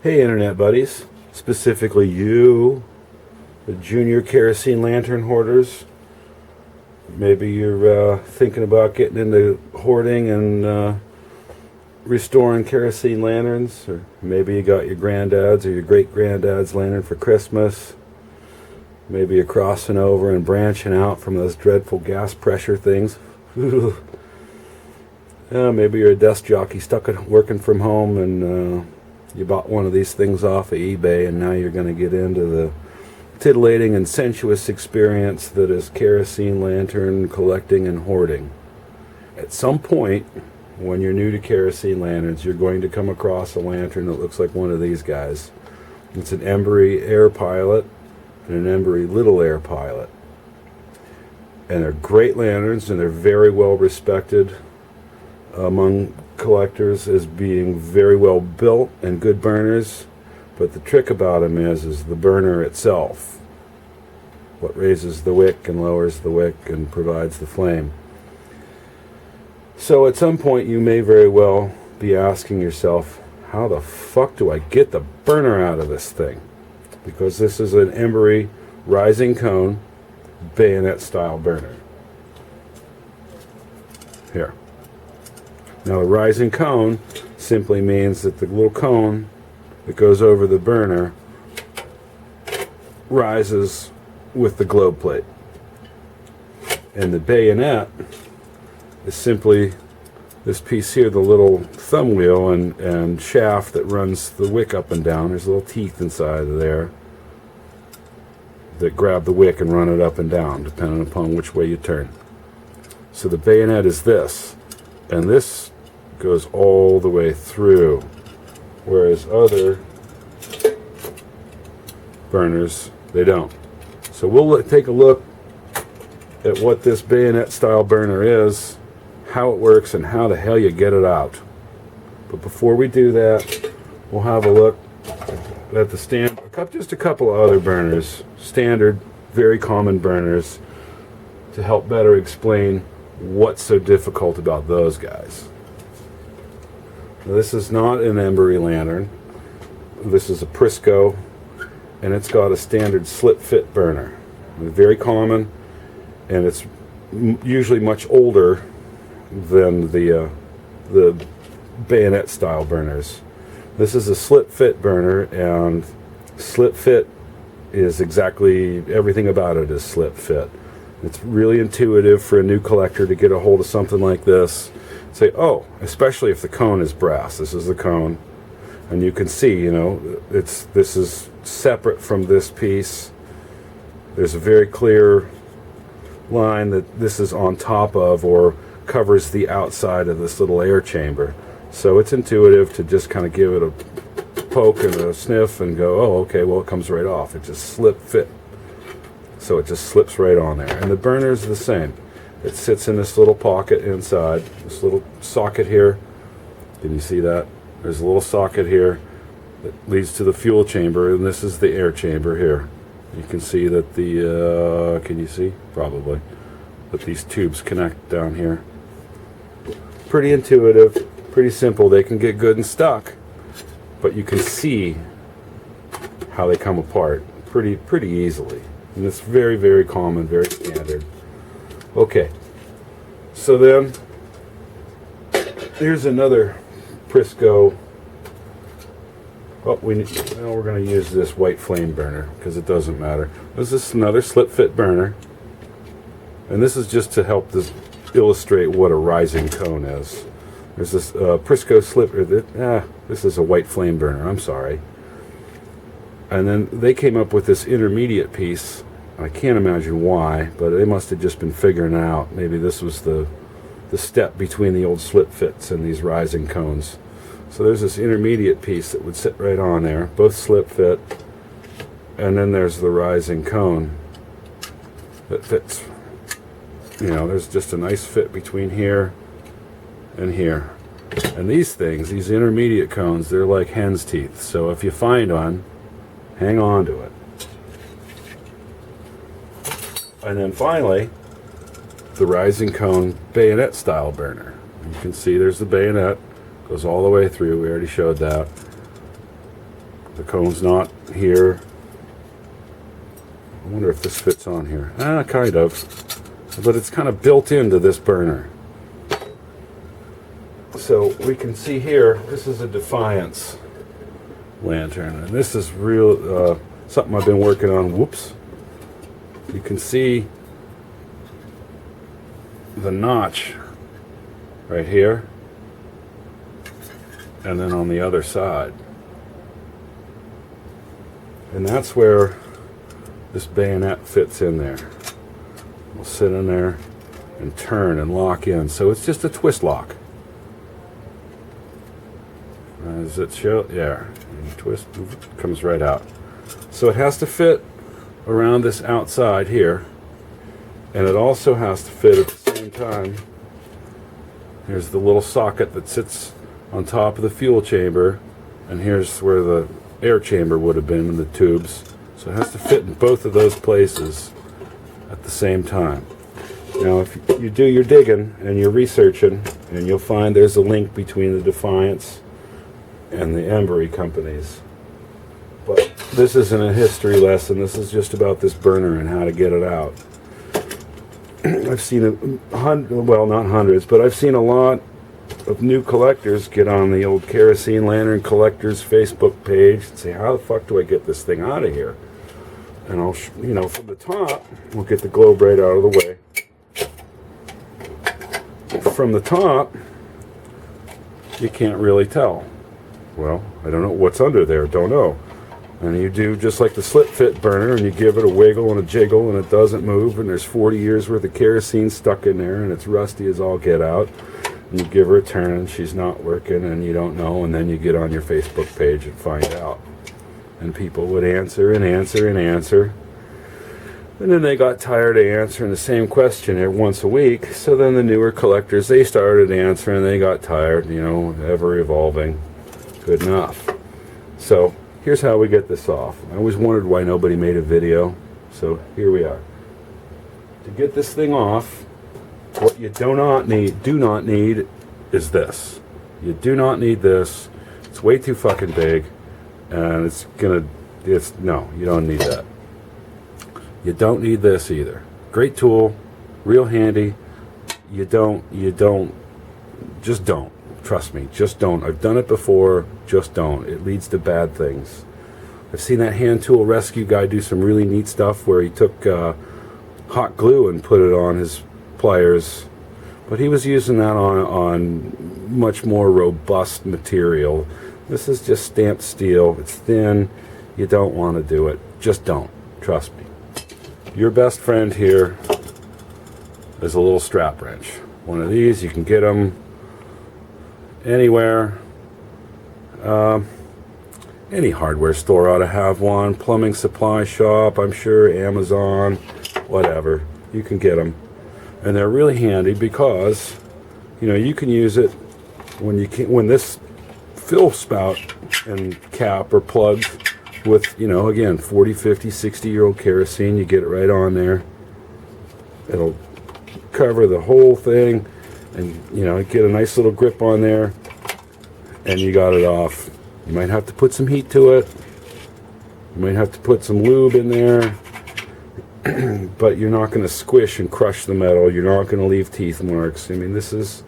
Hey internet buddies, specifically you, the junior kerosene lantern hoarders. Maybe you're thinking about getting into hoarding and restoring kerosene lanterns, or maybe you got your granddad's or your great-granddad's lantern for Christmas. Maybe you're crossing over and branching out from those dreadful gas pressure things. Maybe you're a desk jockey stuck at working from home and you bought one of these things off of eBay, and now you're going to get into the titillating and sensuous experience that is kerosene lantern collecting and hoarding. At some point, when you're new to kerosene lanterns, you're going to come across a lantern that looks like one of these guys. It's an Embury Air Pilot and an Embury Little Air Pilot. And they're great lanterns, and they're very well respected among collectors as being very well built and good burners. But the trick about them is the burner itself, what raises the wick and lowers the wick and provides the flame. So at some point you may very well be asking yourself, how the fuck do I get the burner out of this thing? Because this is an Embury rising cone bayonet style burner. Here. Now a rising cone simply means that the little cone that goes over the burner rises with the globe plate. And the bayonet is simply this piece here, the little thumb wheel and shaft that runs the wick up and down. There's little teeth inside of there that grab the wick and run it up and down, depending upon which way you turn. So the bayonet is this, and this goes all the way through, whereas other burners, they don't. So we'll take a look at what this bayonet style burner is, how it works, and how the hell you get it out. But before we do that, we'll have a look at the just a couple of other burners, standard, very common burners, to help better explain what's so difficult about those guys. Now, this is not an Embury lantern. This is a Prisco, and it's got a standard slip fit burner. Very common, and it's usually much older than the bayonet style burners. This is a slip fit burner, and slip fit is exactly everything about it is slip fit. It's really intuitive for a new collector to get a hold of something like this. Say, oh, especially if the cone is brass. This is the cone, and you can see, you know, this is separate from this piece. There's a very clear line that this is on top of or covers the outside of this little air chamber. So it's intuitive to just kind of give it a poke and a sniff and go, oh, okay, well, it comes right off. It just slip fit. So it just slips right on there. And the burner is the same. It sits in this little pocket inside, this little socket here. Can you see that? There's a little socket here that leads to the fuel chamber, and this is the air chamber here. You can see that the, can you see? Probably. That these tubes connect down here. Pretty intuitive, pretty simple. They can get good and stuck, but you can see how they come apart pretty easily. And it's very, very common, very standard. Okay, so then here's another Prisco. Oh, we're going to use this white flame burner because it doesn't matter. This is another slip fit burner, and this is just to help this illustrate what a rising cone is. There's this Prisco slipper that, this is a white flame burner, I'm sorry. And then they came up with this intermediate piece. I can't imagine why, but they must have just been figuring out. Maybe this was the step between the old slip fits and these rising cones. So there's this intermediate piece that would sit right on there, both slip fit, and then there's the rising cone that fits. You know, there's just a nice fit between here and here. And these things, these intermediate cones, they're like hen's teeth. So if you find one, hang on to it. And then finally, the rising cone bayonet style burner. You can see there's the bayonet, goes all the way through. We already showed that. The cone's not here. I wonder if this fits on here. Kind of. But it's kind of built into this burner. So we can see here, this is a Defiance lantern. And this is real something I've been working on. Whoops. You can see the notch right here. And then on the other side. And that's where this bayonet fits in there. We'll sit in there and turn and lock in. So it's just a twist lock. Does it show? Yeah. And you twist, it comes right out. So it has to fit around this outside here. And it also has to fit at the same time. Here's the little socket that sits on top of the fuel chamber. And here's where the air chamber would have been in the tubes. So it has to fit in both of those places at the same time. Now if you do your digging and you're researching, and you'll find there's a link between the Defiance and the Embury companies. But this isn't a history lesson, this is just about this burner and how to get it out. I've seen well, not hundreds, but I've seen a lot of new collectors get on the old kerosene lantern collectors Facebook page and say, how the fuck do I get this thing out of here? And I'll, from the top, we'll get the globe right out of the way. From the top, you can't really tell. Well, I don't know what's under there, don't know. And you do just like the slip fit burner, and you give it a wiggle and a jiggle, and it doesn't move, and there's 40 years worth of kerosene stuck in there, and it's rusty as all get out. And you give her a turn, and she's not working, and you don't know, and then you get on your Facebook page and find out. And people would answer and answer and answer. And then they got tired of answering the same question every once a week. So then the newer collectors, they started answering, and they got tired, ever evolving. Good enough. So here's how we get this off. I always wondered why nobody made a video. So here we are. To get this thing off, what you do not need is this. You do not need this. It's way too fucking big. And no, you don't need that. You don't need this either. Great tool, real handy. Just don't. Trust me, just don't. I've done it before, just don't. It leads to bad things. I've seen that hand tool rescue guy do some really neat stuff where he took hot glue and put it on his pliers. But he was using that on much more robust material. This is just stamped steel. It's thin. You don't want to do it. Just don't. Trust me. Your best friend here is a little strap wrench. One of these, you can get them anywhere. Any hardware store ought to have one. Plumbing supply shop, I'm sure. Amazon, whatever. You can get them. And they're really handy because, you can use it when this fill spout and cap are plugged with, again, 40, 50, 60-year-old kerosene. You get it right on there. It'll cover the whole thing, and, get a nice little grip on there, and you got it off. You might have to put some heat to it. You might have to put some lube in there. But you're not going to squish and crush the metal. You're not going to leave teeth marks. I mean, this is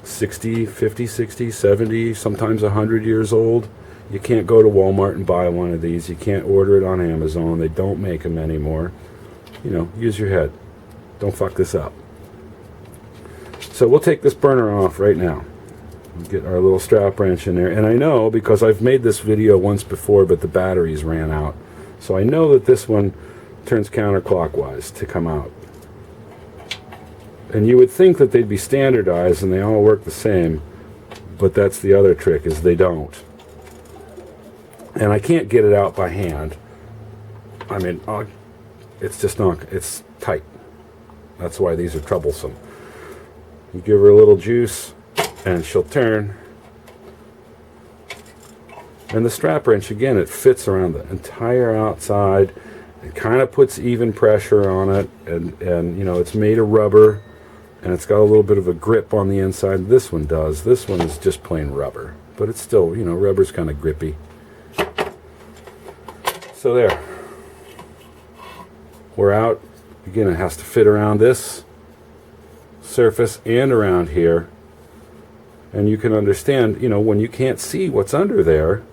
60, 50, 60, 70, sometimes 100 years old. You can't go to Walmart and buy one of these. You can't order it on Amazon. They don't make them anymore. Use your head. Don't fuck this up. So we'll take this burner off right now. We'll get our little strap wrench in there. And I know, because I've made this video once before, but the batteries ran out. So I know that this one turns counterclockwise to come out. And you would think that they'd be standardized and they all work the same, but that's the other trick, is they don't. And I can't get it out by hand. I mean, it's just not, it's tight. That's why these are troublesome. You give her a little juice and she'll turn. And the strap wrench, again, it fits around the entire outside. It kind of puts even pressure on it, and it's made of rubber, and it's got a little bit of a grip on the inside. This one does. This one is just plain rubber, but it's still, rubber's kind of grippy. So there. We're out. Again, it has to fit around this surface and around here. And you can understand, you know, when you can't see what's under there,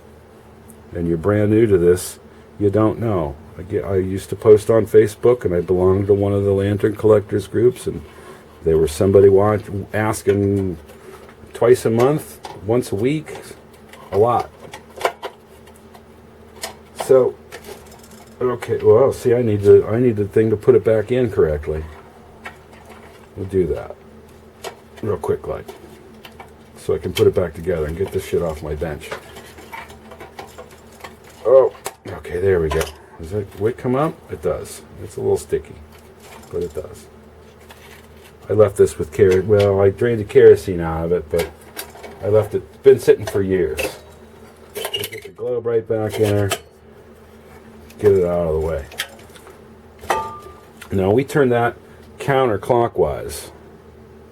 and you're brand new to this, you don't know. I used to post on Facebook, and I belonged to one of the lantern collectors groups, and there was somebody asking twice a month, once a week, a lot. So, okay, well, see, I need the thing to put it back in correctly. We'll do that real quick, like, so I can put it back together and get this shit off my bench. Oh, okay, there we go. Does that wick come up? It does. It's a little sticky, but it does. I left this with well, I drained the kerosene out of it, but I left it, it's been sitting for years. Get the globe right back in there, get it out of the way. Now we turn that counterclockwise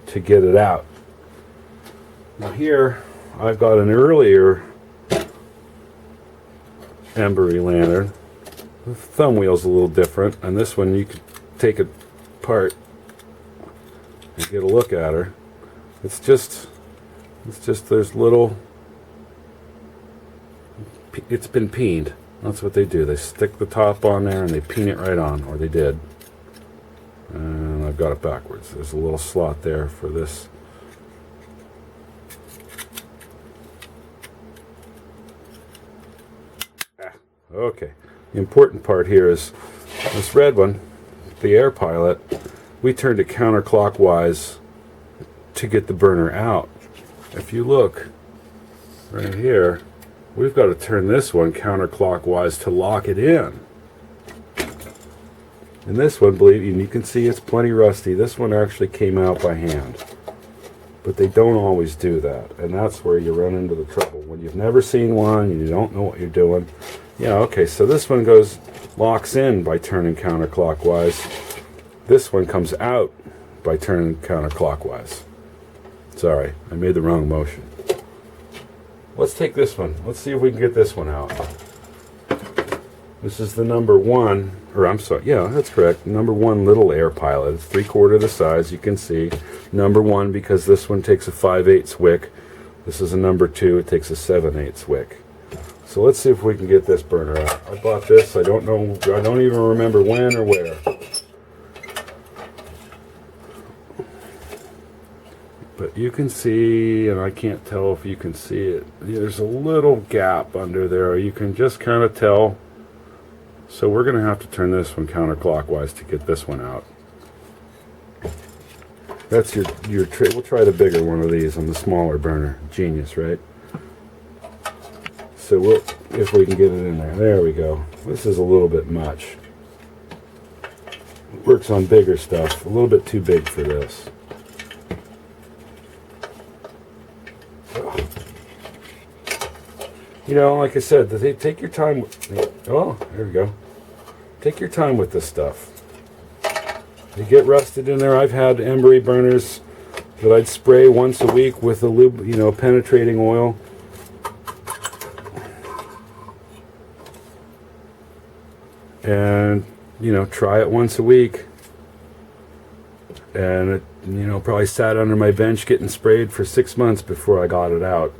to get it out. Now here, I've got an earlier Embury lantern. The thumb wheel's a little different, and this one you could take it apart and get a look at her. It's just there's little, it's been peened. That's what they do. They stick the top on there and they peen it right on, or they did. And I've got it backwards. There's a little slot there for this. Okay. The important part here is this red one, the air pilot, we turned it counterclockwise to get the burner out. If you look right here, we've got to turn this one counterclockwise to lock it in. And this one, believe me, you can see it's plenty rusty. This one actually came out by hand. But they don't always do that. And that's where you run into the trouble. When you've never seen one, and you don't know what you're doing. Yeah, okay, so this one locks in by turning counterclockwise. This one comes out by turning counterclockwise. Sorry, I made the wrong motion. Let's take this one. Let's see if we can get this one out. This is the number one, or I'm sorry, yeah, that's correct. Number one little air pilot. It's 3/4 the size, you can see. Number one, because this one takes a 5/8 wick. This is a number two, it takes a 7/8 wick. So let's see if we can get this burner out. I bought this, I don't even remember when or where. But you can see, and I can't tell if you can see it, there's a little gap under there. You can just kind of tell. So we're going to have to turn this one counterclockwise to get this one out. That's your trick. We'll try the bigger one of these on the smaller burner. Genius, right? So we'll, if we can get it in there. There we go. This is a little bit much. It works on bigger stuff. A little bit too big for this. You know, like I said, take your time. Oh, there we go. Take your time with this stuff. They get rusted in there. I've had Embury burners that I'd spray once a week with a lube, penetrating oil. And, try it once a week. And it, probably sat under my bench getting sprayed for 6 months before I got it out.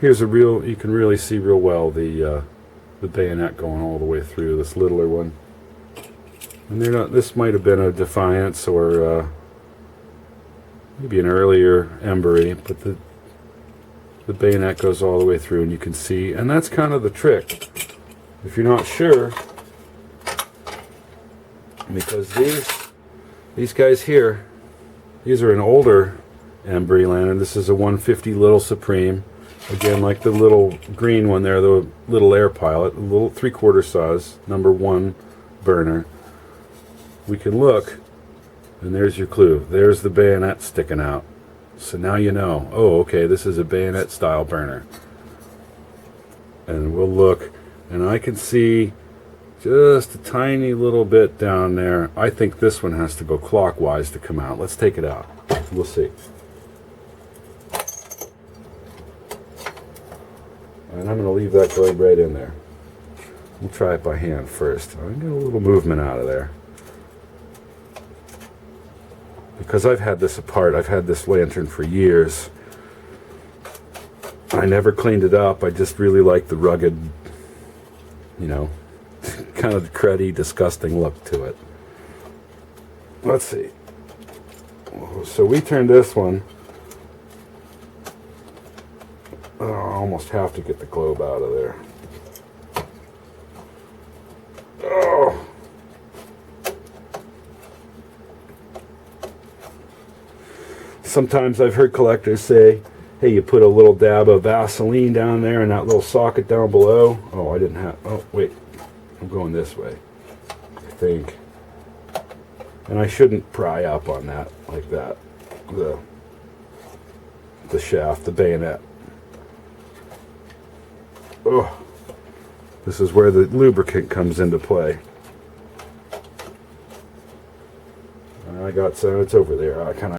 Here's you can really see real well the bayonet going all the way through, this littler one. And this might have been a Defiance or maybe an earlier Embury, but the bayonet goes all the way through and you can see, and that's kind of the trick. If you're not sure, because these guys here, these are an older Embury lantern. This is a 150 Little Supreme. Again, like the little green one there, the little air pilot, a little 3/4 size, number one burner. We can look, and there's your clue. There's the bayonet sticking out. So now you know, oh, okay, this is a bayonet style burner. And we'll look, and I can see just a tiny little bit down there. I think this one has to go clockwise to come out. Let's take it out. We'll see. And I'm going to leave that globe right in there. We'll try it by hand first. I'll get a little movement out of there. Because I've had this apart, I've had this lantern for years. I never cleaned it up. I just really like the rugged, you know, kind of cruddy, disgusting look to it. Let's see. So we turned this one. Oh, I almost have to get the globe out of there. Oh. Sometimes I've heard collectors say, hey, you put a little dab of Vaseline down there in that little socket down below. Oh, I didn't have, oh, wait. I'm going this way, I think. And I shouldn't pry up on that like that. The shaft, the bayonet. Oh, this is where the lubricant comes into play. And I got some, it's over there. I kind of